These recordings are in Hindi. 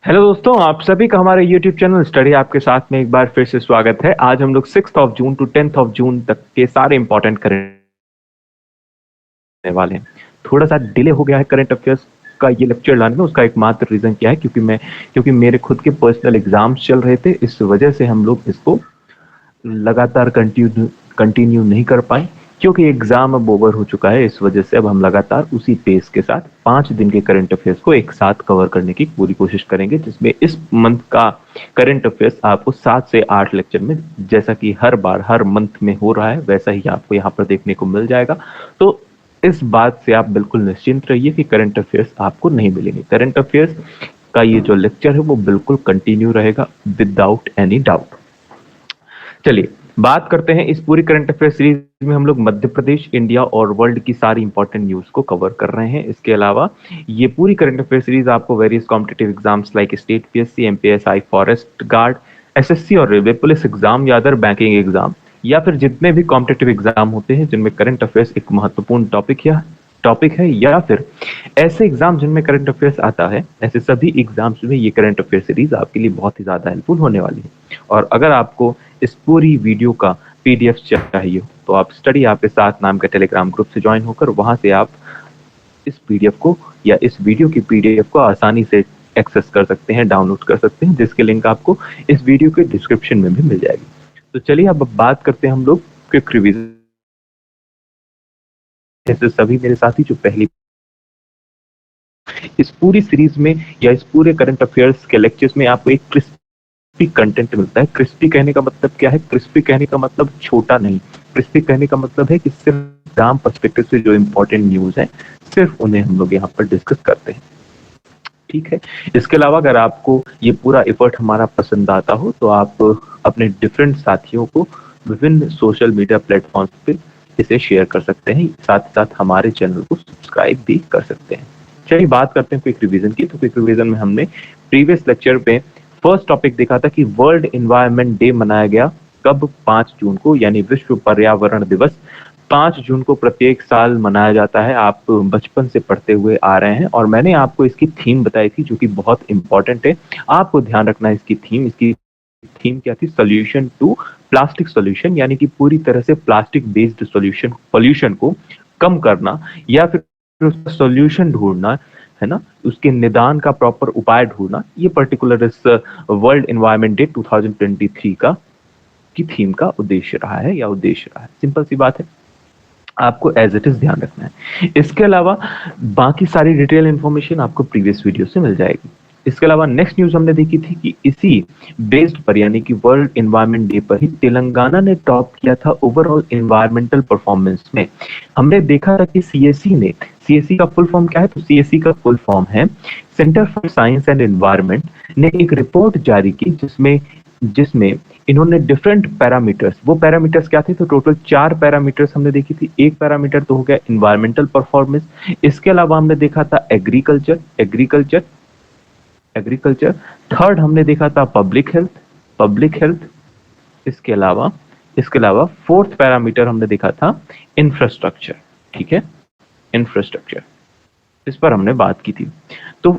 हेलो दोस्तों, आप सभी का हमारे YouTube चैनल स्टडी आपके साथ में एक बार फिर से स्वागत है। आज हम लोग 6 जून टू 10 जून तक के सारे इंपॉर्टेंट करने वाले हैं। थोड़ा सा डिले हो गया है करंट अफेयर्स का ये लेक्चर लाने में। उसका एकमात्र रीजन क्या है, क्योंकि मेरे खुद के पर्सनल एग्जाम्स चल रहे थे। इस वजह से हम लोग इसको लगातार कंटिन्यू नहीं कर पाए, क्योंकि एग्जाम अब ओवर हो चुका है। इस वजह से अब हम लगातार उसी पेस के साथ 5 दिन के करंट अफेयर्स को एक साथ कवर करने की पूरी कोशिश करेंगे, जिसमें इस मंथ का करंट अफेयर्स आपको 7 से 8 लेक्चर में, जैसा कि हर बार हर मंथ में हो रहा है, वैसा ही आपको यहाँ पर देखने को मिल जाएगा। तो इस बात से आप बिल्कुल निश्चिंत रहिए कि करंट अफेयर्स आपको नहीं मिलेंगे। करंट अफेयर्स का ये जो लेक्चर है वो बिल्कुल कंटिन्यू रहेगा विदाउट एनी डाउट। चलिए बात करते हैं। इस पूरी करंट अफेयर सीरीज में हम लोग मध्य प्रदेश, इंडिया और वर्ल्ड की सारी इंपॉर्टेंट न्यूज को कवर कर रहे हैं। इसके अलावा ये पूरी करंट अफेयर सीरीज आपको various competitive exams like state PSC, MPSI, forest guard, SSC और रेलवे पुलिस एग्जाम या अदर बैंकिंग एग्जाम, या फिर जितने भी कॉम्पिटिटिव एग्जाम होते हैं जिनमें करंट अफेयर्स एक महत्वपूर्ण टॉपिक है, या फिर ऐसे एग्जाम जिनमें करंट अफेयर्स आता है, ऐसे सभी एग्जाम्स में ये करंट अफेयर सीरीज आपके लिए बहुत ही ज्यादा हेल्पफुल होने वाली है। और अगर आपको इस पूरी वीडियो का पीडीएफ चाहिए तो आप स्टडी आपके साथ नाम के टेलीग्राम ग्रुप से ज्वाइन होकर वहां से आप इस पीडीएफ को या इस वीडियो की पीडीएफ को आसानी से एक्सेस कर सकते हैं, डाउनलोड कर सकते हैं, जिसके लिंक आपको इस वीडियो के डिस्क्रिप्शन में भी मिल जाएगी। तो चलिए अब बात करते हैं हम लोग क्विक रिवीजन। जैसे सभी मेरे साथी जो पहली इस पूरी सीरीज में या इस पूरे करंट अफेयर्स के लेक्चर्स में आपको एक क्रिस्पी कंटेंट मिलता है। क्रिस्पी कहने का मतलब क्या है? क्रिस्पी कहने का मतलब छोटा नहीं, क्रिस्पी कहने का मतलब है कि सिर्फ एग्जाम पर्सपेक्टिव से जो इंपॉर्टेंट न्यूज है सिर्फ उन्हें हम लोग यहाँ पर डिस्कस करते हैं। ठीक है। इसके अलावा अगर आपको ये पूरा एफर्ट हमारा पसंद आता हो तो आप अपने डिफरेंट साथियों को विभिन्न सोशल मीडिया प्लेटफॉर्म्स पे इसे शेयर कर सकते हैं, साथ साथ हमारे चैनल को सब्सक्राइब भी कर सकते हैं। चलिए बात करते हैं क्विक रिवीजन की। तो क्विक रिवीजन में हमने प्रीवियस लेक्चर पे फर्स्ट टॉपिक देखा था कि वर्ल्ड एनवायरनमेंट डे मनाया गया कब? 5 जून को, यानी विश्व पर्यावरण दिवस। 5 जून को प्रत्येक साल मनाया जाता है। आप बचपन से पढ़ते हुए आ रहे हैं और मैंने आपको इसकी थीम बताई थी जो कि बहुत इंपॉर्टेंट है। आपको ध्यान रखना है इसकी थीम क्या थी? सोल्यूशन टू प्लास्टिक सोल्यूशन, यानी कि पूरी तरह से प्लास्टिक बेस्ड सोल्यूशन पॉल्यूशन को कम करना या फिर उसका सोल्यूशन ढूंढना, है ना, उसके निदान का प्रॉपर उपाय ढूंढना। ये पर्टिकुलर इस वर्ल्ड एनवायरनमेंट डे 2023 का की थीम का उद्देश्य रहा है या उद्देश्य रहा है। सिंपल सी बात है, आपको एज इट इज ध्यान रखना है। इसके अलावा बाकी सारी डिटेल इंफॉर्मेशन आपको प्रीवियस वीडियो से मिल जाएगी। इसके अलावा नेक्स्ट न्यूज हमने देखी थी कि इसी बेस्ड पर, यानी कि वर्ल्ड एनवायरनमेंट डे पर ही तेलंगाना ने टॉप किया था ओवरऑल एनवायरमेंटल परफॉर्मेंस में। हमने देखा था कि सीएससी का फुल फॉर्म क्या है? तो सीएससी का फुल फॉर्म है centre for science and environment, ने एक रिपोर्ट जारी की जिसमें जिसमें इन्होंने डिफरेंट पैरामीटर्स, वो पैरामीटर्स क्या थे? तो टोटल 4 पैरामीटर्स हमने देखी थी। एक पैरामीटर तो हो गया इन्वायरमेंटल परफॉर्मेंस। इसके अलावा हमने देखा था एग्रीकल्चर। थर्ड हमने देखा था पब्लिक हेल्थ। इसके अलावा फोर्थ पैरामीटर हमने देखा था इंफ्रास्ट्रक्चर। ठीक है, इंफ्रास्ट्रक्चर, इस पर हमने बात की थी। तो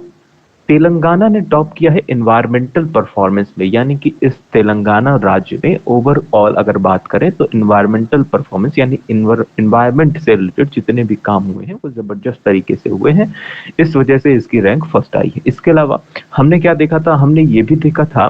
तेलंगाना ने टॉप किया है एनवायरमेंटल परफॉर्मेंस में, यानी कि इस तेलंगाना राज्य में ओवरऑल अगर बात करें तो एनवायरमेंटल परफॉर्मेंस यानी एनवायरमेंट से रिलेटेड जितने भी काम हुए हैं वो जबरदस्त तरीके से हुए हैं। इस वजह से इसकी रैंक फर्स्ट आई है। इसके अलावा हमने क्या देखा था? हमने ये भी देखा था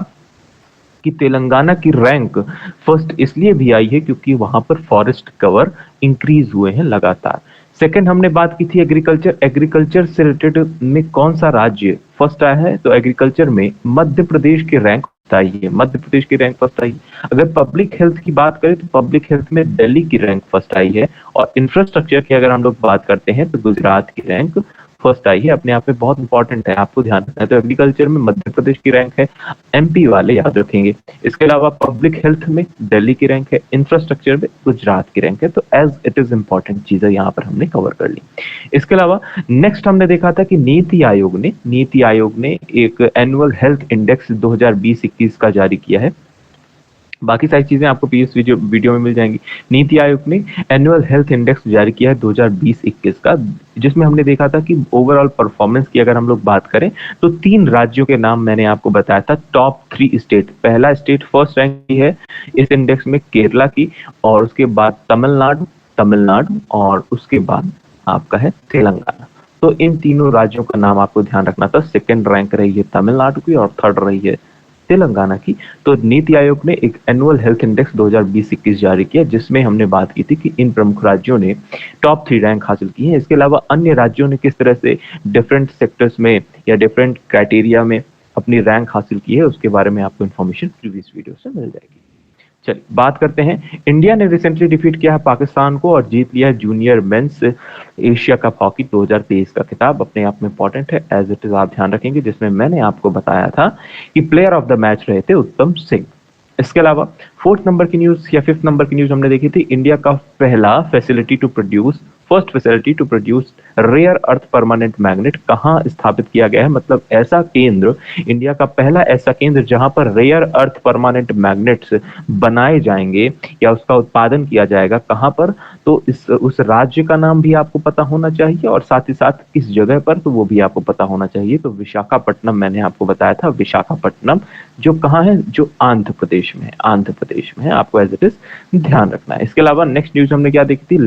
कि तेलंगाना की रैंक फर्स्ट इसलिए भी आई है क्योंकि वहां पर फॉरेस्ट कवर इंक्रीज हुए हैं लगातार। सेकंड हमने बात की थी एग्रीकल्चर से रिलेटेड में कौन सा राज्य फर्स्ट आया है? तो एग्रीकल्चर में मध्य प्रदेश की रैंक फर्स्ट आई है। अगर पब्लिक हेल्थ की बात करें तो पब्लिक हेल्थ में दिल्ली की रैंक फर्स्ट आई है। और इंफ्रास्ट्रक्चर की अगर हम लोग बात करते हैं तो गुजरात की रैंक फर्स्ट आई है। अपने आप में बहुत इंपॉर्टेंट है, आपको ध्यान रखना है। तो एग्रीकल्चर में मध्य प्रदेश की रैंक है, एमपी वाले याद रखेंगे। इसके अलावा पब्लिक हेल्थ में दिल्ली की रैंक है, इंफ्रास्ट्रक्चर में गुजरात की रैंक है। तो एज इट इज इंपॉर्टेंट चीजें यहाँ पर हमने कवर कर ली। इसके अलावा नेक्स्ट हमने देखा था कि नीति आयोग ने एक एनुअल हेल्थ इंडेक्स 2020-21 का जारी किया है। बाकी सारी चीजें आपको पीएस वीडियो में मिल जाएंगी। नीति आयोग ने एनुअल हेल्थ इंडेक्स जारी किया है 2020-21 का, जिसमें हमने देखा था कि ओवरऑल परफॉर्मेंस की अगर हम लोग बात करें तो 3 राज्यों के नाम मैंने आपको बताया था, टॉप 3 स्टेट। पहला स्टेट फर्स्ट रैंक की है इस इंडेक्स में केरला की, और उसके बाद तमिलनाडु और उसके बाद आपका है तेलंगाना। तो इन तीनों राज्यों का नाम आपको ध्यान रखना था। सेकंड रैंक रही है तमिलनाडु की और थर्ड रही है तेलंगाना की। तो नीति आयोग ने एक एनुअल हेल्थ इंडेक्स 2020-21 जारी किया, जिसमें हमने बात की थी कि इन प्रमुख राज्यों ने टॉप 3 रैंक हासिल की है। इसके अलावा अन्य राज्यों ने किस तरह से डिफरेंट सेक्टर्स में या डिफरेंट क्राइटेरिया में अपनी रैंक हासिल की है, उसके बारे में आपको इन्फॉर्मेशन प्रीवियस वीडियो से मिल जाएगी। चलिए बात करते हैं। इंडिया ने रिसेंटली डिफीट किया है पाकिस्तान को और जीत लिया है junior mains Asia cup hockey 2023 का खिताब। अपने आप में इंपॉर्टेंट है, एज इट इज आप ध्यान रखेंगे, जिसमें मैंने आपको बताया था कि प्लेयर ऑफ द मैच रहे थे उत्तम सिंह। इसके अलावा 4th नंबर की न्यूज या 5th नंबर की न्यूज हमने देखी थी, इंडिया का पहला first facility to produce rare earth permanent magnet कहां स्थापित किया गया है। मतलब ऐसा केंद्र, इंडिया का पहला ऐसा केंद्र जहां पर रेयर अर्थ परमानेंट मैग्नेट्स बनाए जाएंगे या उसका उत्पादन किया जाएगा, कहां पर, तो उस राज्य का नाम भी आपको पता होना चाहिए और साथ ही साथ किस जगह पर, तो वो भी आपको पता होना चाहिए। तो विशाखापट्टनम मैंने आपको बताया था, विशाखापट्टनम जो कहाँ है, जो आंध्र प्रदेश में है, आपको एज इट इज ध्यान रखना है। इसके अलावा नेक्स्ट न्यूज हमने क्या देखी थी,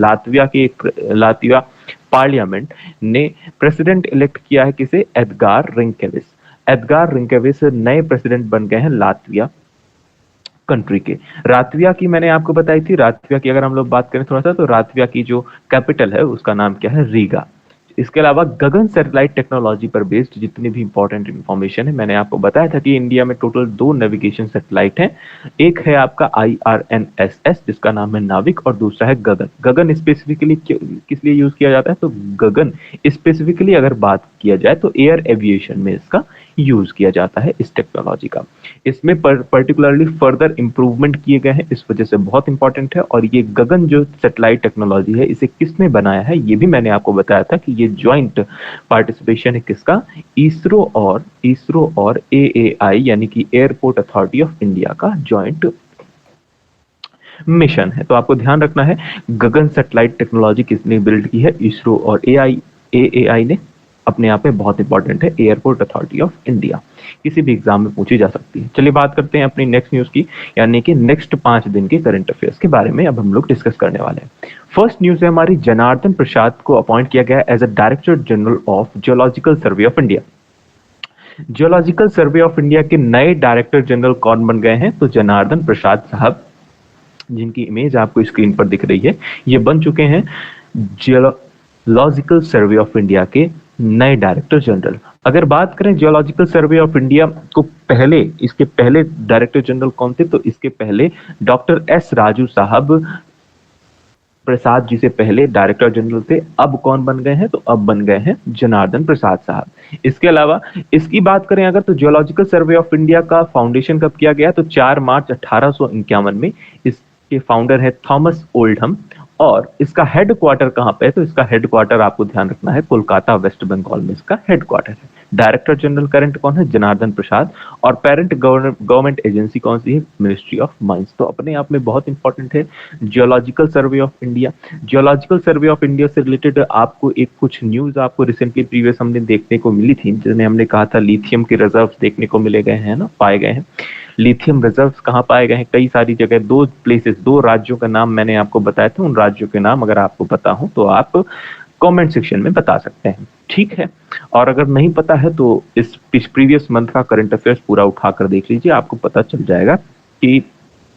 लातविया पार्लियामेंट ने प्रेसिडेंट इलेक्ट किया है किसे, एडगार रिंकेविस नए प्रेसिडेंट बन गए हैं लातविया कंट्री के। रातविया की मैंने आपको बताई थी, रातविया की अगर हम लोग बात करें थोड़ा सा, तो रातविया की जो कैपिटल है उसका नाम क्या है, रीगा। इसके अलावा गगन सैटेलाइट टेक्नोलॉजी पर बेस्ड जितनी भी इंपॉर्टेंट इंफॉर्मेशन है, मैंने आपको बताया था कि इंडिया में टोटल 2 नेविगेशन सैटेलाइट हैं। एक है आपका IRNSS जिसका नाम है नाविक, और दूसरा है गगन। गगन स्पेसिफिकली किस लिए यूज किया जाता है, तो गगन स्पेसिफिकली अगर बात किया जाए तो एयर एविएशन में इसका यूज किया जाता है, इस टेक्नोलॉजी का। इसमें पर्टिकुलरली फर्दर इंप्रूवमेंट किए गए हैं, इस वजह से बहुत इंपॉर्टेंट है। और ये गगन जो सैटेलाइट टेक्नोलॉजी है, इसे किसने बनाया है, ये भी मैंने आपको बताया था कि ये ज्वाइंट पार्टिसिपेशन है किसका, इसरो और AAI यानी कि एयरपोर्ट अथॉरिटी ऑफ इंडिया का ज्वाइंट मिशन है। तो आपको ध्यान रखना है, गगन सैटेलाइट टेक्नोलॉजी किसने बिल्ड की है, इसरो और AAI ने। अपने आप में बहुत इंपॉर्टेंट है, एयरपोर्ट अथॉरिटी ऑफ इंडिया, किसी भी एग्जाम में पूछी जा सकती है। चलिए बात करते हैं अपनी नेक्स्ट न्यूज की, यानी कि नेक्स्ट 5 दिन के करंट अफेयर्स के बारे में अब हम लोग डिस्कस करने वाले हैं। फर्स्ट न्यूज है हमारी, जनार्दन प्रसाद को अपॉइंट किया गया as a director general of geological survey of India. Geological survey of India के नए डायरेक्टर जनरल कौन बन गए हैं, तो जनार्दन प्रसाद साहब, जिनकी इमेज आपको स्क्रीन पर दिख रही है, ये बन चुके हैं जियोलॉजिकल सर्वे ऑफ इंडिया के नए डायरेक्टर जनरल। अगर बात करें जियोलॉजिकल सर्वे ऑफ इंडिया को पहले, इसके पहले डायरेक्टर जनरल कौन थे, तो इसके पहले डॉक्टर S राजू साहब प्रसाद जी से पहले डायरेक्टर जनरल थे। अब कौन बन गए हैं, तो अब बन गए हैं जनार्दन प्रसाद साहब। इसके अलावा इसकी बात करें अगर, तो जियोलॉजिकल सर्वे ऑफ इंडिया का फाउंडेशन कब किया गया, तो 4 मार्च 1851 में। इसके फाउंडर है थॉमस ओल्डहम, और इसका हेडक्वार्टर कहां पे है, तो इसका हेडक्वार्टर आपको ध्यान रखना है, कोलकाता वेस्ट बंगाल में इसका हेडक्वार्टर है। डायरेक्टर जनरल करंट कौन है, जनार्दन प्रसाद, और पेरेंट गवर्नमेंट एजेंसी कौन सी है, मिनिस्ट्री ऑफ माइंस। तो अपने आप में बहुत इंपॉर्टेंट है geological survey of India. Geological survey of India से रिलेटेड आपको एक कुछ न्यूज आपको रिसेंटली प्रीवियस हमने देखने को मिली थी, जिसमें हमने कहा था लिथियम के रिजर्व देखने को मिले गए हैं ना, पाए गए हैं। लिथियम रिजर्व्स कहाँ पाए गए हैं, कई सारी जगह, 2 प्लेसेस, 2 राज्यों का नाम मैंने आपको बताया था। उन राज्यों के नाम अगर आपको पता हो तो आप कमेंट सेक्शन में बता सकते हैं, ठीक है। और अगर नहीं पता है तो इस प्रीवियस मंथ का करंट अफेयर्स पूरा उठाकर देख लीजिए, आपको पता चल जाएगा कि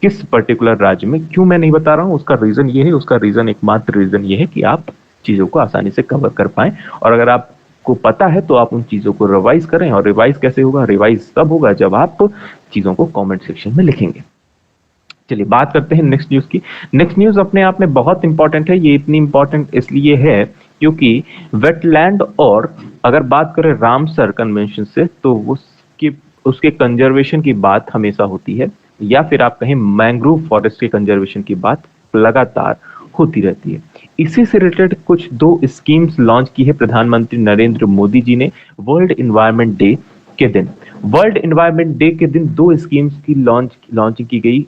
किस पर्टिकुलर राज्य में। क्यों मैं नहीं बता रहा हूँ, उसका रीजन ये है, उसका रीजन एकमात्र रीजन ये है कि आप चीजों को आसानी से कवर कर पाए। और अगर आपको पता है तो आप उन चीजों को रिवाइज करें। और रिवाइज कैसे होगा, रिवाइज तब होगा जब आप चीजों को कमेंट सेक्शन में लिखेंगे। चलिए बात करते हैं नेक्स्ट न्यूज की। नेक्स्ट न्यूज अपने आप में बहुत इंपॉर्टेंट है। ये इतनी इंपॉर्टेंट इसलिए है क्योंकि वेटलैंड, और अगर बात करें रामसर कन्वेंशन से, तो उसके कंजर्वेशन की बात हमेशा होती है, या फिर आप कहें मैंग्रोव फॉरेस्ट के कंजर्वेशन की बात लगातार होती रहती है। इसी से रिलेटेड कुछ 2 स्कीम्स लॉन्च की है प्रधानमंत्री नरेंद्र मोदी जी ने वर्ल्ड एनवायरनमेंट डे के दिन। 2 स्कीम्स की लॉन्चिंग की गई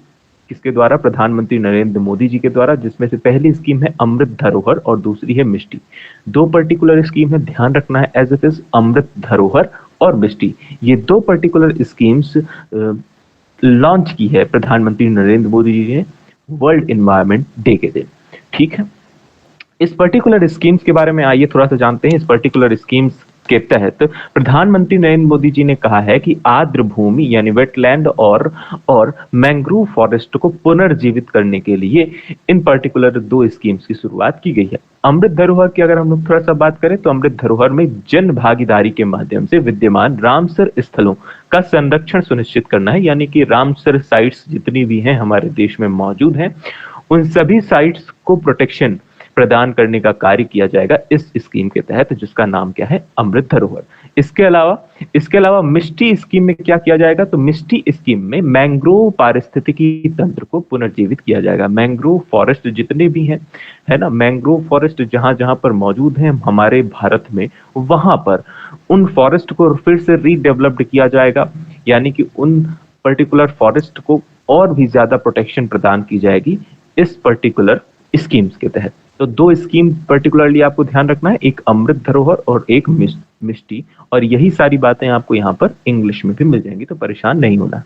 किसके द्वारा? प्रधानमंत्री नरेंद्र मोदी जी के द्वारा, जिसमें से पहली स्कीम है अमृत धरोहर और दूसरी है मिष्टी। दो पर्टिकुलर स्कीम है, ध्यान रखना है एज इट इज, अमृत धरोहर और मिष्टी। ये दो पर्टिकुलर स्कीम्स लॉन्च की है प्रधानमंत्री नरेंद्र मोदी जी ने वर्ल्ड इन्वायरमेंट डे के दिन। ठीक है, इस पर्टिकुलर स्कीम्स के बारे में आइए थोड़ा सा जानते हैं। इस पर्टिकुलर स्कीम्स के तहत प्रधानमंत्री नरेंद्र मोदी जी ने कहा है कि आर्द्र भूमि यानी वेटलैंड और मैंग्रोव फॉरेस्ट को पुनर्जीवित करने के लिए इन पर्टिकुलर दो स्कीम्स की शुरुआत की गई है। अमृत धरोहर की अगर हम लोग थोड़ा सा बात करें तो अमृत धरोहर में जन भागीदारी के माध्यम से विद्यमान रामसर स्थलों का संरक्षण सुनिश्चित करना है, यानी कि रामसर साइट्स जितनी भी हैं हमारे देश में मौजूद हैं, उन सभी साइट्स को प्रोटेक्शन प्रदान करने का कार्य किया जाएगा इस स्कीम के तहत, जिसका नाम क्या है? अमृत धरोहर। इसके अलावा मिष्टी स्कीम में क्या किया जाएगा? तो मिष्टी स्कीम में मैंग्रोव पारिस्थितिकी तंत्र को पुनर्जीवित किया जाएगा। मैंग्रोव फॉरेस्ट जितने भी हैं, है ना, मैंग्रोव फॉरेस्ट जहां जहां पर मौजूद हैं हमारे भारत में, वहां पर उन फॉरेस्ट को फिर से रीडेवलप्ड किया जाएगा, यानी कि उन पर्टिकुलर फॉरेस्ट को और भी ज्यादा प्रोटेक्शन प्रदान की जाएगी इस पर्टिकुलर स्कीम्स के तहत। तो दो स्कीम पर्टिकुलरली आपको ध्यान रखना है, एक अमृत धरोहर और एक मिष्टी, और यही सारी बातें आपको यहाँ पर इंग्लिश में भी मिल जाएंगी, तो परेशान नहीं होना।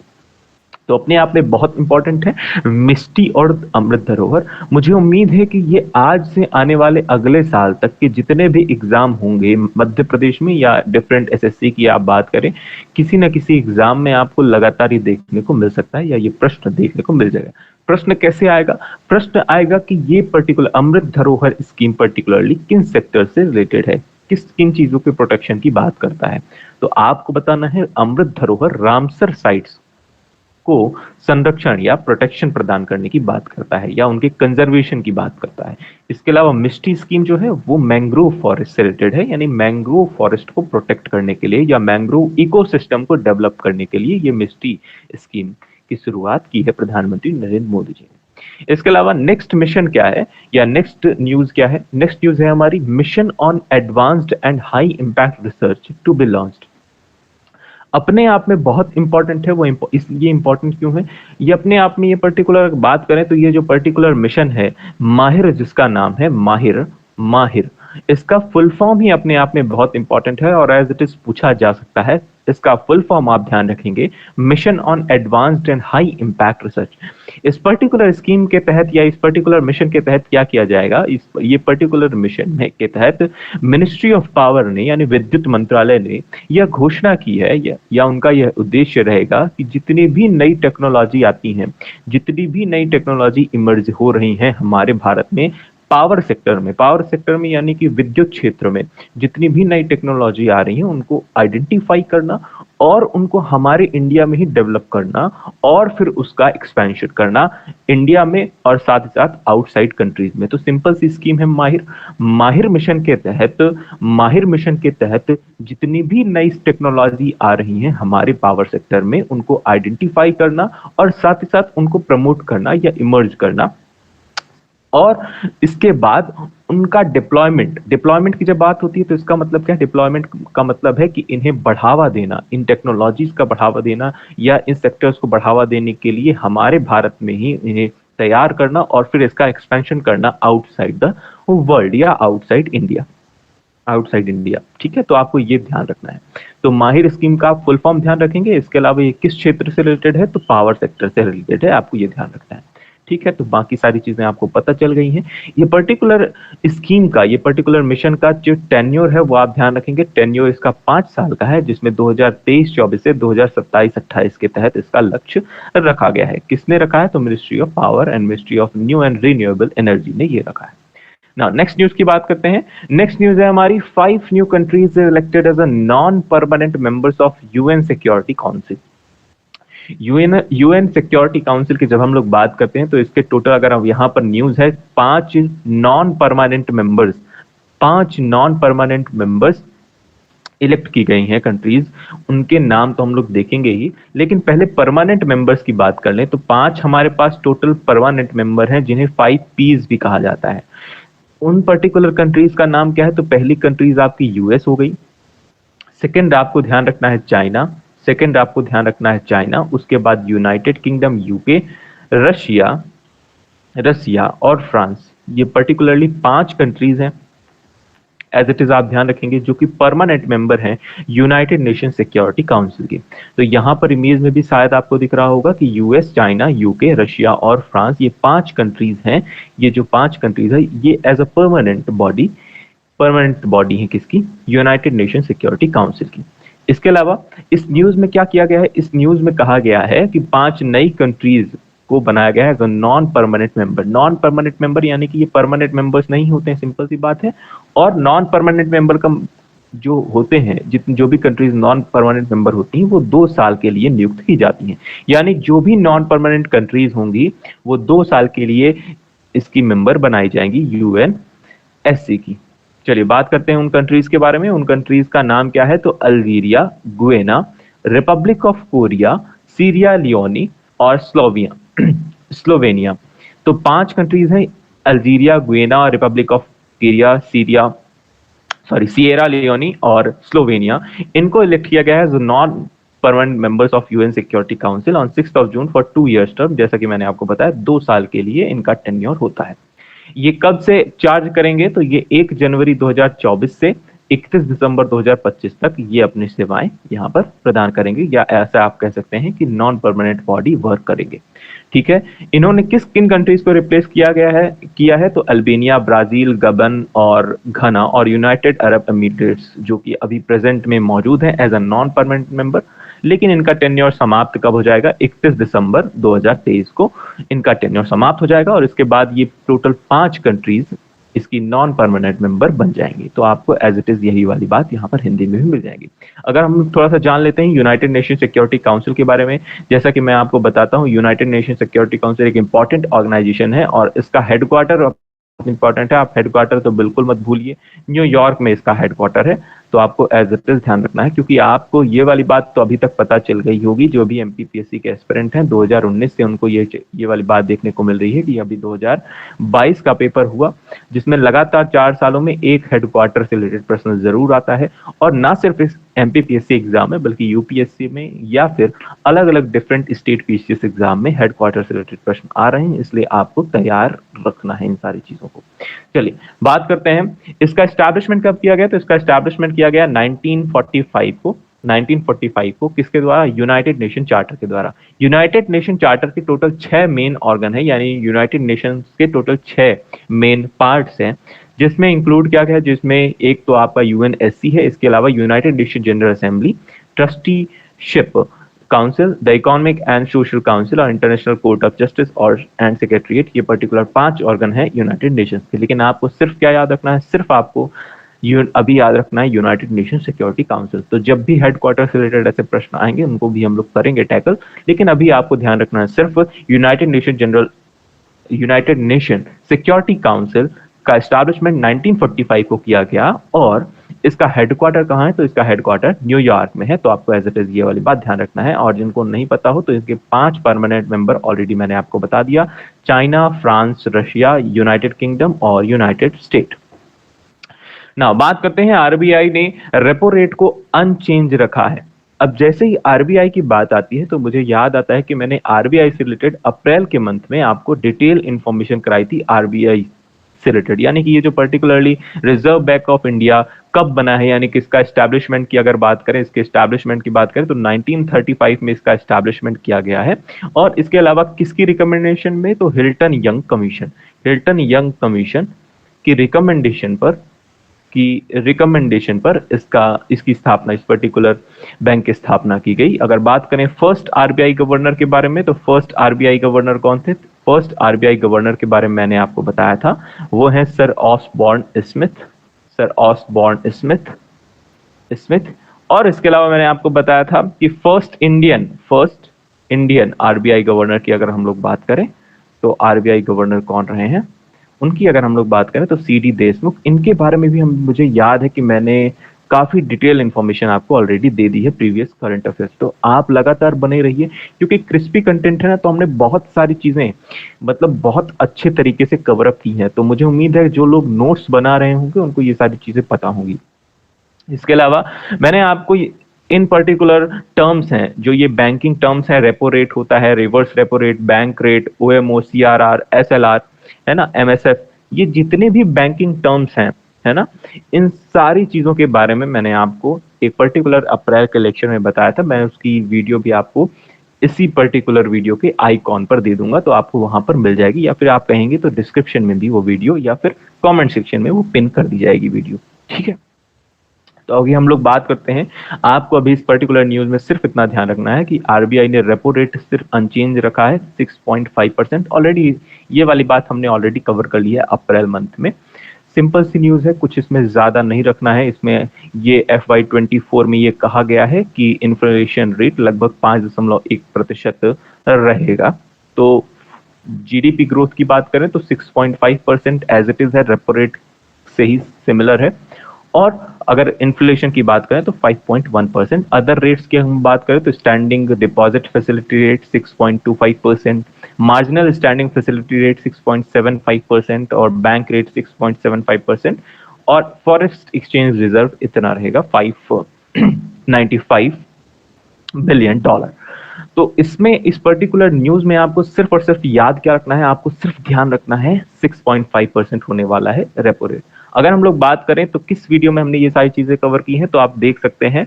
तो अपने आप में बहुत इंपॉर्टेंट है मिष्टी और अमृत धरोहर। मुझे उम्मीद है कि ये आज से आने वाले अगले साल तक के जितने भी एग्जाम होंगे मध्य प्रदेश में या डिफरेंट एसएससी की आप बात करें, किसी ना किसी एग्जाम में आपको लगातार ये देखने को मिल सकता है या ये प्रश्न देखने को मिल जाएगा। प्रश्न कैसे आएगा? प्रश्न आएगा कि ये पर्टिकुलर अमृत धरोहर स्कीम पर्टिकुलरली किन सेक्टर से रिलेटेड है, किन चीजों के प्रोटेक्शन की बात करता है। तो आपको बताना है अमृत धरोहर रामसर साइट्स को संरक्षण या प्रोटेक्शन प्रदान करने की बात करता है या उनके कंजर्वेशन की बात करता है। इसके अलावा मिष्टी स्कीम जो है वो मैंग्रोव फॉरेस्ट से रिलेटेड है, यानी मैंग्रोव फॉरेस्ट को प्रोटेक्ट करने के लिए या मैंग्रोव इकोसिस्टम को डेवलप करने के लिए ये मिष्टी स्कीम की शुरुआत की है प्रधानमंत्री नरेंद्र मोदी जी ने। इसके अलावा नेक्स्ट मिशन क्या है या नेक्स्ट न्यूज क्या है? नेक्स्ट न्यूज है हमारी mission on advanced and high impact research to be launched. अपने आप में बहुत इंपॉर्टेंट है वो, इसलिए इंपॉर्टेंट क्यों है? ये अपने आप में, ये पर्टिकुलर बात करें तो ये जो पर्टिकुलर मिशन है माहिर, जिसका नाम है माहिर, इसका फुल फॉर्म ही अपने आप में बहुत इंपॉर्टेंट है और एज इट इज पूछा जा सकता है। इसका फुल फॉर्म आप ध्यान रखेंगे, mission on advanced and high impact research. इस पर्टिकुलर स्कीम के तहत या इस पर्टिकुलर मिशन के तहत क्या किया जाएगा? ये पर्टिकुलर मिशन में के तहत मिनिस्ट्री ऑफ पावर ने यानी विद्युत मंत्रालय ने यह घोषणा की है या उनका यह उद्देश्य रहेगा कि जितनी भी नई टेक्नोलॉजी आती हैं, जितनी भी नई टेक्नोलॉजी इमर्ज हो रही हैं हमारे भारत में, पावर सेक्टर में यानी कि विद्युत क्षेत्र में जितनी भी नई टेक्नोलॉजी आ रही है उनको आइडेंटिफाई करना और उनको हमारे इंडिया में ही डेवलप करना और फिर उसका एक्सपेंशन करना इंडिया में और साथ ही साथ आउटसाइड कंट्रीज में। तो सिंपल सी स्कीम है माहिर मिशन के तहत जितनी भी नई टेक्नोलॉजी आ रही हैं हमारे पावर सेक्टर में उनको आइडेंटिफाई करना और साथ ही साथ उनको प्रमोट करना या इमर्ज करना, और इसके बाद उनका डिप्लॉयमेंट की जब बात होती है तो इसका मतलब क्या है? डिप्लॉयमेंट का मतलब है कि इन्हें बढ़ावा देना, इन टेक्नोलॉजीज का बढ़ावा देना या इन सेक्टर्स को बढ़ावा देने के लिए हमारे भारत में ही इन्हें तैयार करना और फिर इसका एक्सपेंशन करना आउटसाइड द वर्ल्ड या आउटसाइड इंडिया। ठीक है, तो आपको ये ध्यान रखना है। तो माहिर स्कीम का फुल फॉर्म ध्यान रखेंगे। इसके अलावा ये किस क्षेत्र से रिलेटेड है? तो पावर सेक्टर से रिलेटेड है, आपको ये ध्यान रखना है। ठीक है, तो बाकी सारी चीजें आपको पता चल गई हैं। ये पर्टिकुलर स्कीम का, ये पर्टिकुलर मिशन का जो टेन्योर है वो आप ध्यान रखेंगे। टेन्योर इसका 5 साल का है, जिसमें 2023-24 से 2027-28 के तहत इसका लक्ष्य रखा गया है। किसने रखा है? तो ministry of power and ministry of new and renewable energy ने ये रखा है। नाउ नेक्स्ट न्यूज की बात करते हैं। नेक्स्ट न्यूज है हमारी 5 new countries elected as a non permanent members of UN security council. UN security council की जब हम लोग बात करते हैं तो इसके टोटल, अगर हम यहाँ पर न्यूज है, 5 नॉन परमानेंट मेंबर्स इलेक्ट की गई हैं कंट्रीज। उनके नाम तो हम लोग देखेंगे ही, लेकिन पहले परमानेंट मेंबर्स की बात कर लें तो 5 हमारे पास टोटल परमानेंट मेंबर हैं जिन्हें 5 पीस भी कहा जाता है। उन पर्टिकुलर कंट्रीज का नाम क्या है? तो पहली कंट्रीज आपकी यूएस हो गई, सेकंड आपको ध्यान रखना है चाइना, उसके बाद यूनाइटेड किंगडम यूके, रशिया, रसिया और फ्रांस, ये पर्टिकुलरली 5 कंट्रीज हैं एज इट इज, आप ध्यान रखेंगे, जो कि परमानेंट मेंबर हैं यूनाइटेड नेशन सिक्योरिटी काउंसिल के। तो यहां पर इमेज में भी शायद आपको दिख रहा होगा कि यूएस, चाइना, यूके, रशिया और फ्रांस, ये 5 कंट्रीज हैं। ये जो 5 कंट्रीज है ये एज अ परमानेंट बॉडी है किसकी? यूनाइटेड नेशन सिक्योरिटी काउंसिल की। इसके अलावा इस न्यूज में क्या किया गया है? इस न्यूज में कहा गया है कि 5 नई कंट्रीज को बनाया गया है non permanent member. Non permanent member यानी कि ये परमानेंट मेंबर्स नहीं होते हैं, सिंपल सी बात है। और नॉन परमानेंट मेंबर का जो होते हैं, जितनी जो भी कंट्रीज नॉन परमानेंट मेंबर होती हैं, वो 2 साल के लिए नियुक्त की जाती हैं। यानी जो भी नॉन परमानेंट कंट्रीज होंगी वो 2 साल के लिए इसकी मेंबर बनाई जाएंगी यूएनएससी की। चलिए बात करते हैं उन कंट्रीज के बारे में। उन कंट्रीज का नाम क्या है? तो Algeria, गुएना, Republic of Korea, Syria Leone और स्लोवेनिया। तो 5 कंट्रीज हैं, Algeria, गुएना, Republic of Korea, Sierra Leone और स्लोवेनिया। इनको इलेक्ट किया गया है non permanent members of UN security council on 6 June for 2 years term. जैसा कि मैंने आपको बताया 2 साल के लिए इनका टेन्योर होता है। ये कब से चार्ज करेंगे? तो ये 1 जनवरी 2024 से 31 दिसंबर 2025 तक ये अपनी सेवाएं यहां पर प्रदान करेंगे, या ऐसा आप कह सकते हैं कि नॉन परमानेंट बॉडी वर्क करेंगे। ठीक है, इन्होंने किन कंट्रीज को रिप्लेस किया है तो अल्बेनिया, ब्राजील, गबन और घना और यूनाइटेड अरब एमिरेट्स, जो कि अभी प्रेजेंट में मौजूद हैं as a non permanent member. लेकिन इनका टेन्योर समाप्त कब हो जाएगा? 31 दिसंबर 2023 को इनका टेन्योर समाप्त हो जाएगा और इसके बाद ये टोटल 5 कंट्रीज इसकी नॉन परमानेंट मेंबर बन जाएंगी। तो आपको एज इट इज यही वाली बात यहाँ पर हिंदी में भी मिल जाएगी। अगर हम थोड़ा सा जान लेते हैं यूनाइटेड नेशन सिक्योरिटी काउंसिल के बारे में, जैसा कि मैं आपको बताता हूँ, यूनाइटेड नेशन सिक्योरिटी काउंसिल एक इंपॉर्टेंट ऑर्गेनाइजेशन है और इसका हेडक्वार्टर इंपॉर्टेंट है। आप हेडक्वार्टर तो बिल्कुल मत भूलिए, न्यूयॉर्क में इसका हेडक्वार्टर है। तो आपको एज इट इज ध्यान रखना है, क्योंकि आपको ये वाली बात तो अभी तक पता चल गई होगी, जो भी एमपीपीएससी के एस्पिरेंट हैं 2019 से उनको ये वाली बात देखने को मिल रही है कि अभी 2022 का पेपर हुआ, जिसमें लगातार 4 सालों में एक हेडक्वार्टर से रिलेटेड प्रश्न जरूर आता है। और ना सिर्फ इस एमपीपीएससी एग्जाम में, बल्कि यूपीएससी में या फिर अलग अलग डिफरेंट स्टेट पीसीएस एग्जाम में हेडक्वार्टर से रिलेटेड प्रश्न आ रहे हैं, इसलिए आपको तैयार रखना है इन सारी चीजों को। चलिए बात करते हैं इसका एस्टैब्लिशमेंट कब किया गया। तो इसका एस्टैब्लिशमेंट किया गया 1945 को किसके द्वारा? यूनाइटेड नेशन चार्टर के द्वारा। यूनाइटेड नेशन चार्टर के टोटल 6 मेन ऑर्गन है, यानी यूनाइटेड नेशंस के टोटल 6 मेन पार्ट्स हैं, जिसमें इंक्लूड किया गया, जिसमें एक तो आपका यूएनएससी है, इसके अलावा United nation general assembly, trusteeship council, the economic and social council और इंटरनेशनल कोर्ट ऑफ जस्टिस और एंड सेक्रेटरीट। ये पर्टिकुलर 5 ऑर्गन है यूनाइटेड नेशंस के। लेकिन आपको सिर्फ क्या याद रखना है? सिर्फ आपको अभी याद रखना है यूनाइटेड नेशन सिक्योरिटी काउंसिल। तो जब भी हेडक्वार्टर से रिलेटेड ऐसे प्रश्न आएंगे उनको भी हम लोग करेंगे टैकल, लेकिन अभी आपको ध्यान रखना है सिर्फ यूनाइटेड नेशन सिक्योरिटी काउंसिल का एस्टैब्लिशमेंट 1945 को किया गया और इसका हेडक्वार्टर कहाँ है? तो इसका हेडक्वार्टर न्यूयॉर्क में है। तो आपको एज इट इज ये वाली बात ध्यान रखना है। और जिनको नहीं पता हो तो इसके 5 परमानेंट मेंबर ऑलरेडी मैंने आपको बता दिया, China, France, Russia, United kingdom और यूनाइटेड स्टेट। ना बात करते हैं, आरबीआई ने रेपो रेट को अनचेंज रखा है। अब जैसे ही आरबीआई की बात आती है तो मुझे याद आता है कि मैंने आरबीआई से रिलेटेड अप्रैल के मंथ में आपको डिटेल इंफॉर्मेशन कराई थी आरबीआई से रिलेटेड, यानी कि ये जो particularly reserve bank of India कब बना है, यानी कि इसका एस्टैब्लिशमेंट की अगर बात करें, इसके एस्टैब्लिशमेंट की बात करें तो 1935 में इसका एस्टैब्लिशमेंट किया गया है। और इसके अलावा किसकी रिकमेंडेशन में? तो हिल्टन यंग कमीशन की रिकमेंडेशन पर इसकी स्थापना, इस पर्टिकुलर बैंक की स्थापना की गई। अगर बात करें फर्स्ट आरबीआई गवर्नर के बारे में, तो फर्स्ट आरबीआई गवर्नर कौन थे? फर्स्ट आरबीआई गवर्नर के बारे में मैंने आपको बताया था, वो है सर ऑसबॉर्न स्मिथ। और इसके अलावा मैंने आपको बताया था कि फर्स्ट इंडियन आरबीआई गवर्नर की अगर हम लोग बात करें तो आरबीआई गवर्नर कौन रहे हैं, उनकी अगर हम लोग बात करें तो सीडी देशमुख। इनके बारे में भी मुझे याद है कि मैंने काफी डिटेल इंफॉर्मेशन आपको ऑलरेडी दे दी है प्रीवियस करंट अफेयर्स। तो आप लगातार बने रहिए, क्योंकि क्रिस्पी कंटेंट है ना, तो हमने बहुत सारी चीजें मतलब बहुत अच्छे तरीके से कवर अप की हैं। तो मुझे उम्मीद है जो लोग नोट्स बना रहे होंगे उनको ये सारी चीजें पता होंगी। इसके अलावा मैंने आपको इन पर्टिकुलर टर्म्स हैं जो ये बैंकिंग टर्म्स हैं, रेपो रेट होता है, reverse repo rate, bank rate, OMO, CRR, SLR, है ना, एमएसएफ, ये जितने भी बैंकिंग टर्म्स हैं, है ना, इन सारी चीजों के बारे में मैंने आपको एक पर्टिकुलर अप्रैल के लेक्चर में बताया था। मैं उसकी वीडियो भी आपको इसी पर्टिकुलर वीडियो के आइकॉन पर दे दूंगा, तो आपको वहां पर मिल जाएगी, या फिर आप कहेंगे तो डिस्क्रिप्शन में भी वो वीडियो, या फिर कमेंट सेक्शन में वो पिन कर दी जाएगी वीडियो, ठीक है। तो अभी हम लोग बात करते हैं, आपको अभी इस पर्टिकुलर न्यूज में सिर्फ इतना ध्यान रखना है कि आरबीआई ने रेपो रेट सिर्फ अनचेंज रखा है 6.5%। ऑलरेडी ये वाली बात हमने ऑलरेडी कवर कर लिया है अप्रैल मंथ में। सिंपल सी न्यूज है, कुछ इसमें ज्यादा नहीं रखना है। इसमें ये FY24 में ये कहा गया है कि इन्फ्लेशन रेट लगभग 5.1% रहेगा। तो जीडीपी ग्रोथ की बात करें तो 6.5% एज इट इज है, रेपो रेट से ही सिमिलर है। और अगर इन्फ्लेशन की बात करें तो 5.1%। अदर रेट्स की हम बात करें तो standing deposit facility rate 6.25%, marginal standing facility rate 6.75% और बैंक रेट 6.75%, और फॉरेक्स एक्सचेंज रिजर्व इतना रहेगा $595 बिलियन। तो इसमें इस पर्टिकुलर न्यूज में आपको सिर्फ और सिर्फ याद क्या रखना है, आपको सिर्फ ध्यान रखना है 6.5% होने वाला है रेपो रेट। अगर हम लोग बात करें तो किस वीडियो में हमने ये सारी चीजें कवर की हैं, तो आप देख सकते हैं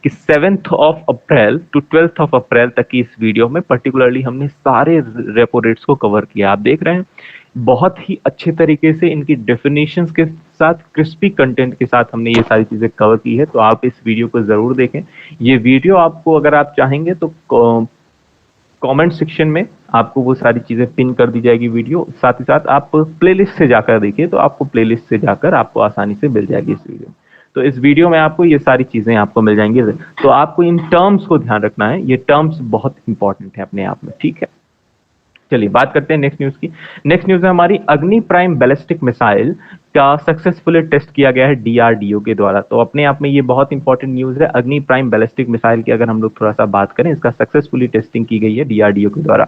कि 7th of April to 12th of April तक की इस वीडियो में पर्टिकुलरली हमने सारे रेपो रेट्स को कवर किया। आप देख रहे हैं बहुत ही अच्छे तरीके से इनकी डेफिनेशंस के साथ, क्रिस्पी कंटेंट के साथ हमने ये सारी चीजें कवर की है। तो आप इस वीडियो को जरूर देखें। ये वीडियो आपको अगर आप चाहेंगे तो कमेंट सेक्शन में आपको वो सारी चीजें पिन कर दी जाएगी वीडियो। साथ ही साथ आप प्लेलिस्ट से जाकर देखिए, तो आपको प्लेलिस्ट से जाकर आपको आसानी से मिल जाएगी इस वीडियो। तो इस वीडियो में आपको ये सारी चीजें आपको मिल जाएंगी। तो आपको इन टर्म्स को ध्यान रखना है, ये टर्म्स बहुत इंपॉर्टेंट है अपने आप में, ठीक है। चलिए बात करते हैं नेक्स्ट न्यूज की। नेक्स्ट न्यूज है हमारी, अग्नि प्राइम बैलिस्टिक मिसाइल का सक्सेसफुली टेस्ट किया गया है डीआरडीओ के द्वारा। तो अपने आप में ये बहुत इंपॉर्टेंट न्यूज है। अग्नि प्राइम बैलिस्टिक मिसाइल की अगर हम लोग थोड़ा सा बात करें, इसका सक्सेसफुली टेस्टिंग की गई है डीआरडीओ के द्वारा।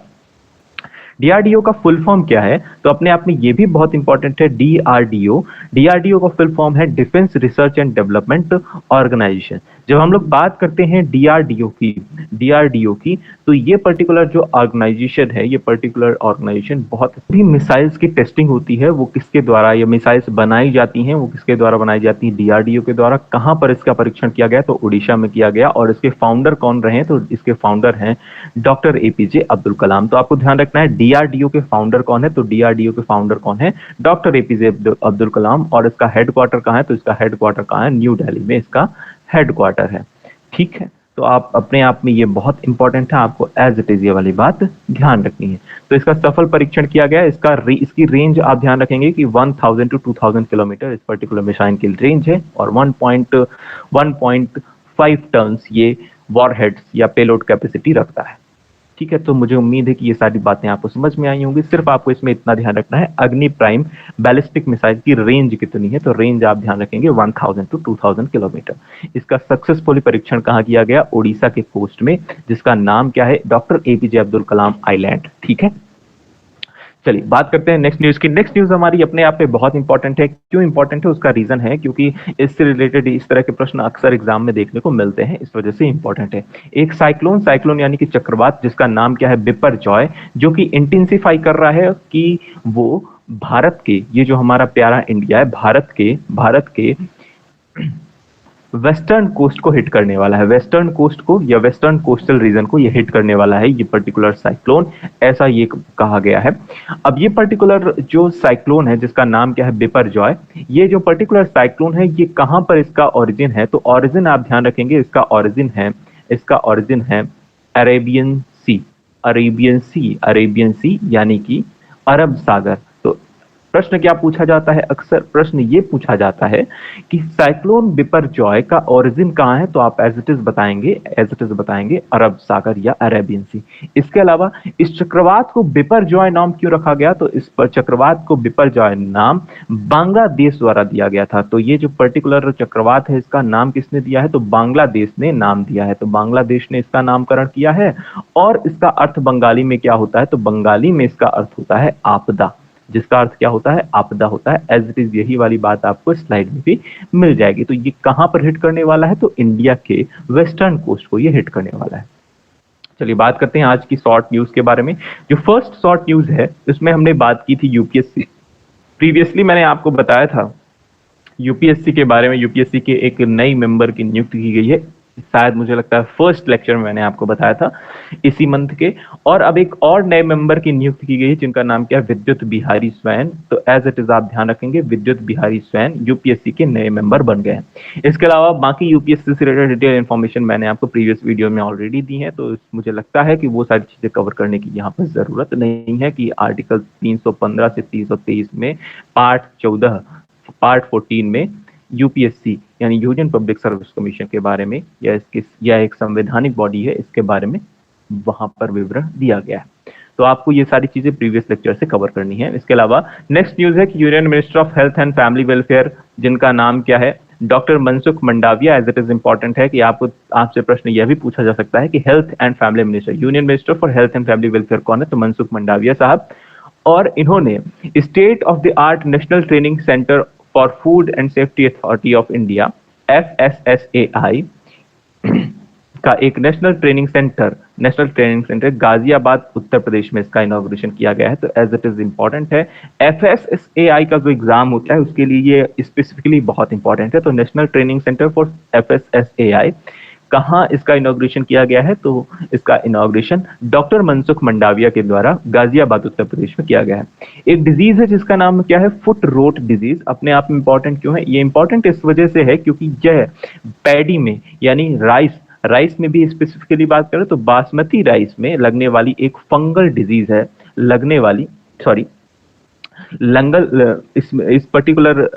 डीआरडीओ का फुल फॉर्म क्या है, तो अपने आप में ये भी बहुत इंपॉर्टेंट है। डीआरडीओ, डीआरडीओ का फुल फॉर्म है defence research and development organisation. जब हम लोग बात करते हैं डीआरडीओ की, तो ये पर्टिकुलर जो ऑर्गेनाइजेशन है, ये पर्टिकुलर ऑर्गेनाइजेशन बहुत भी मिसाइल्स की टेस्टिंग होती है, वो किसके द्वारा ये मिसाइल्स बनाई जाती हैं, वो किसके द्वारा बनाई जाती है, डीआरडीओ के द्वारा। कहां पर इसका परीक्षण किया गया, तो उड़ीसा में किया गया। और इसके फाउंडर कौन रहे, तो इसके फाउंडर हैं डॉक्टर एपीजे अब्दुल कलाम। तो आपको ध्यान रखना है डीआरडीओ के फाउंडर कौन है, तो डीआरडीओ के फाउंडर कौन है, डॉक्टर एपीजे अब्दुल कलाम। और इसका हेडक्वार्टर कहां है, तो इसका हेडक्वार्टर कहां है, न्यू दिल्ली में इसका हेडक्वार्टर है, ठीक है। तो आप अपने आप में ये बहुत इंपॉर्टेंट है, आपको एज इट इज ये वाली बात ध्यान रखनी है। तो इसका सफल परीक्षण किया गया। इसकी रेंज आप ध्यान रखेंगे कि 1000 to 2000 किलोमीटर इस पर्टिकुलर मिसाइल की रेंज है, और 1.5 टन ये वॉरहेड्स या पेलोड कैपेसिटी रखता है, ठीक है। तो मुझे उम्मीद है कि ये सारी बातें आपको समझ में आई होंगी। सिर्फ आपको इसमें इतना ध्यान रखना है, अग्नि प्राइम बैलिस्टिक मिसाइल की रेंज कितनी है, तो रेंज आप ध्यान रखेंगे 1000 to 2000 किलोमीटर। इसका सक्सेसफुली परीक्षण कहाँ किया गया, ओडिशा के कोस्ट में, जिसका नाम क्या है, doctor APJ Abdul Kalam island, ठीक है। चलिए बात करते हैं नेक्स्ट न्यूज की। नेक्स्ट न्यूज हमारी अपने आप में बहुत इंपॉर्टेंट है। क्यों इंपॉर्टेंट है, उसका रीजन है क्योंकि इससे रिलेटेड इस तरह के प्रश्न अक्सर एग्जाम में देखने को मिलते हैं, इस वजह से इंपॉर्टेंट है। एक साइक्लोन यानी कि चक्रवात, जिसका नाम क्या है, बिपरजॉय, जो कि इंटेंसिफाई कर रहा है कि वो भारत के, ये जो हमारा प्यारा इंडिया है, भारत के वेस्टर्न कोस्ट को हिट करने वाला है, वेस्टर्न कोस्ट को या वेस्टर्न कोस्टल रीजन को ये हिट करने वाला है, ये पर्टिकुलर साइक्लोन, ऐसा ये कहा गया है। अब ये पर्टिकुलर जो साइक्लोन है, जिसका नाम क्या है, बिपरजॉय, ये जो पर्टिकुलर साइक्लोन है, ये कहां पर इसका ओरिजिन है, तो ओरिजिन आप ध्यान रखेंगे, इसका ओरिजिन है अरेबियन सी यानी कि अरब सागर। प्रश्न क्या पूछा जाता है, अक्सर प्रश्न ये पूछा जाता है कि साइक्लोन बिपरजॉय का ओरिजिन कहां है, तो आप एज इट इज बताएंगे अरब सागर या अरेबियन सी। इसके अलावा इस चक्रवात को बिपरजॉय नाम क्यों रखा गया, तो इस पर चक्रवात को बिपरजॉय नाम बांग्लादेश द्वारा दिया गया था। तो ये जो पर्टिकुलर चक्रवात है, इसका नाम किसने दिया है, तो बांग्लादेश ने नाम दिया है। तो बांग्लादेश ने इसका नामकरण किया है। और इसका अर्थ बंगाली में क्या होता है, तो बंगाली में इसका अर्थ होता है आपदा। जिसका अर्थ क्या होता है, आपदा होता है। एज इट इज यही वाली बात आपको स्लाइड में भी मिल जाएगी। तो ये कहां पर हिट करने वाला है, तो इंडिया के वेस्टर्न कोस्ट को ये हिट करने वाला है। चलिए बात करते हैं आज की शॉर्ट न्यूज के बारे में। जो फर्स्ट शॉर्ट न्यूज है उसमें हमने बात की थी यूपीएससी। प्रीवियसली मैंने आपको बताया था यूपीएससी के बारे में। यूपीएससी के एक नई मेंबर की नियुक्ति की गई है, शायद मुझे लगता है फर्स्ट लेक्चर में मैंने आपको बताया था इसी मंथ के। और अब एक और नए मेंबर की नियुक्ति की गई है जिनका नाम क्या है, विद्युत बिहारी स्वैन। तो एज इट इज आप ध्यान रखेंगे, विद्युत बिहारी स्वैन यूपीएससी के नए मेंबर बन गए हैं। इसके अलावा बाकी यूपीएससी से रिलेटेड डिटेल इन्फॉर्मेशन मैंने आपको प्रीवियस वीडियो में ऑलरेडी दी है, तो मुझे लगता है कि वो सारी चीजें कवर करने की यहाँ पर जरूरत नहीं है कि आर्टिकल 315 से 323 में पार्ट 14 पार्ट 14 में यूपीएससी यानी यूनियन पब्लिक सर्विस कमीशन के बारे में या एक संवैधानिक बॉडी है इसके बारे में वहां पर विवरण दिया गया है। तो आपको ये सारी चीजें प्रीवियस लेक्चर से कवर करनी है। इसके अलावा नेक्स्ट न्यूज है कि union minister of health and family welfare, जिनका नाम क्या है, doctor Mansukh Mandaviya. As it is important है कि आपसे प्रश्न यह भी पूछा जा सकता है कि health and family minister, union minister for health and family welfare कौन है, तो मनसुख मंडाविया साहब। और इन्होंने state of the art national training centre for food and safety authority of India FSSAI का एक national training centre Ghaziabad Uttar Pradesh में इसका इनॉग्रेशन किया गया है। तो एज इट इज इंपॉर्टेंट है, FSSAI का जो एग्जाम होता है उसके लिए ये स्पेसिफिकली बहुत इंपॉर्टेंट है। तो national training centre for FSSAI कहाँ इसका इनॉग्रेशन किया गया है, तो इसका इनॉग्रेशन डॉक्टर मनसुख मंडाविया के द्वारा गाजियाबाद उत्तर प्रदेश में किया गया है। एक डिजीज है जिसका नाम क्या है, फुट रोट डिजीज। अपने आप में इंपॉर्टेंट क्यों है, ये इंपॉर्टेंट इस वजह से है क्योंकि यह पैडी में यानी राइस में भी स्पेसिफिकली बात करें तो बासमती राइस में लगने वाली एक फंगल डिजीज है, इस पर्टिकुलर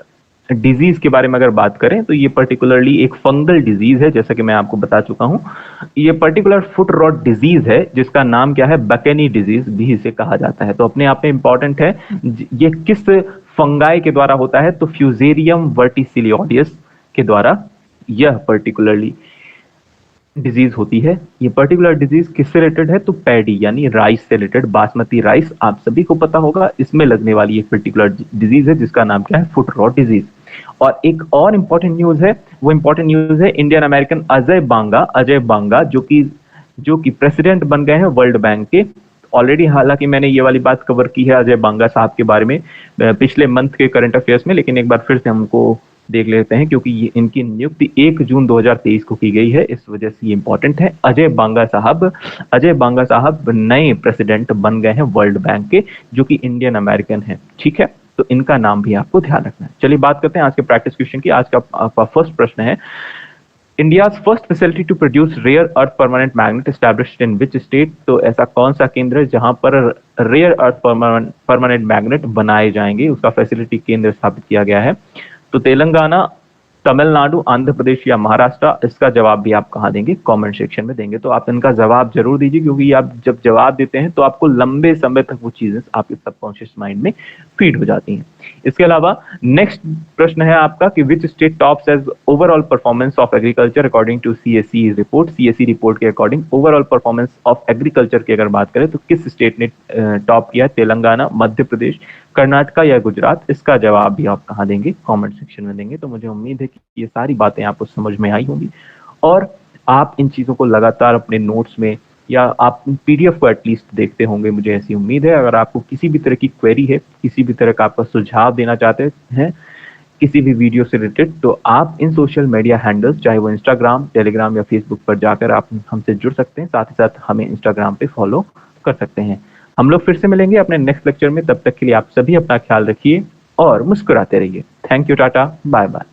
डिजीज के बारे में अगर बात करें तो ये पर्टिकुलरली एक फंगल डिजीज है, जैसा कि मैं आपको बता चुका हूं। ये पर्टिकुलर फुट रॉट डिजीज है जिसका नाम क्या है, बकेनी डिजीज भी इसे कहा जाता है। तो अपने आप में इंपॉर्टेंट है, ये किस फंगाई के द्वारा होता है, तो फ्यूजेरियम वर्टिसिलियोडियस के द्वारा यह पर्टिकुलरली डिजीज होती है। ये पर्टिकुलर डिजीज किससे रिलेटेड है, तो पैडी यानी राइस से रिलेटेड, बासमती राइस आप सभी को पता होगा, इसमें लगने वाली एक पर्टिकुलर डिजीज है जिसका नाम क्या है, फुट रॉट डिजीज। और एक और इंपॉर्टेंट न्यूज है, वो इंपॉर्टेंट न्यूज है इंडियन अमेरिकन अजय बांगा जो कि प्रेसिडेंट बन गए हैं वर्ल्ड बैंक के। ऑलरेडी हालांकि मैंने ये वाली बात कवर की है अजय बांगा साहब के बारे में पिछले मंथ के करंट अफेयर्स में, लेकिन एक बार फिर से हमको देख लेते हैं क्योंकि ये इनकी नियुक्ति 1 जून 2023 को की गई है, इस वजह से ये इंपॉर्टेंट है। अजय बांगा साहब नए प्रेसिडेंट बन गए हैं वर्ल्ड बैंक के, जो कि इंडियन अमेरिकन है। ठीक है, तो इनका नाम भी आपको ध्यान रखना है। चलिए बात करते हैं आज के प्रैक्टिस क्वेश्चन की। आज का आपका फर्स्ट प्रश्न है, India's first facility to produce rare earth permanent magnet established in which state. तो ऐसा कौन सा केंद्र है जहां पर रेयर अर्थ परमानेंट मैग्नेट बनाए जाएंगे, उसका फैसिलिटी केंद्र स्थापित किया गया है। तो तेलंगाना, तमिलनाडु, आंध्र प्रदेश या महाराष्ट्र। इसका जवाब भी आप कहाँ देंगे, कमेंट सेक्शन में देंगे। तो आप इनका जवाब जरूर दीजिए क्योंकि आप जब जवाब देते हैं तो आपको लंबे समय तक वो चीजें आपके सबकॉन्शियस माइंड में फीड हो जाती हैं। इसके अलावा नेक्स्ट प्रश्न है आपका कि which state tops as overall performance of agriculture according to CSE report. CSE report के according overall performance of agriculture की अगर बात करें तो किस स्टेट ने टॉप किया, तेलंगाना, मध्य प्रदेश, कर्नाटका या गुजरात। इसका जवाब भी आप कहाँ देंगे, कमेंट सेक्शन में देंगे। तो मुझे उम्मीद है कि ये सारी बातें आपको समझ में आई होंगी और आप इन चीजों को लगातार अपने नोट्स में या आप PDF को एटलीस्ट देखते होंगे, मुझे ऐसी उम्मीद है। अगर आपको किसी भी तरह की क्वेरी है, किसी भी तरह का आपका सुझाव देना चाहते हैं किसी भी वीडियो से रिलेटेड, तो आप इन सोशल मीडिया हैंडल्स, चाहे वो इंस्टाग्राम, टेलीग्राम या फेसबुक पर जाकर आप हमसे जुड़ सकते हैं। साथ ही साथ हमें इंस्टाग्राम पे फॉलो कर सकते हैं। हम लोग फिर से मिलेंगे अपने नेक्स्ट लेक्चर में। तब तक के लिए आप सभी अपना ख्याल रखिए और मुस्कुराते रहिए। Thank you, tata, bye bye.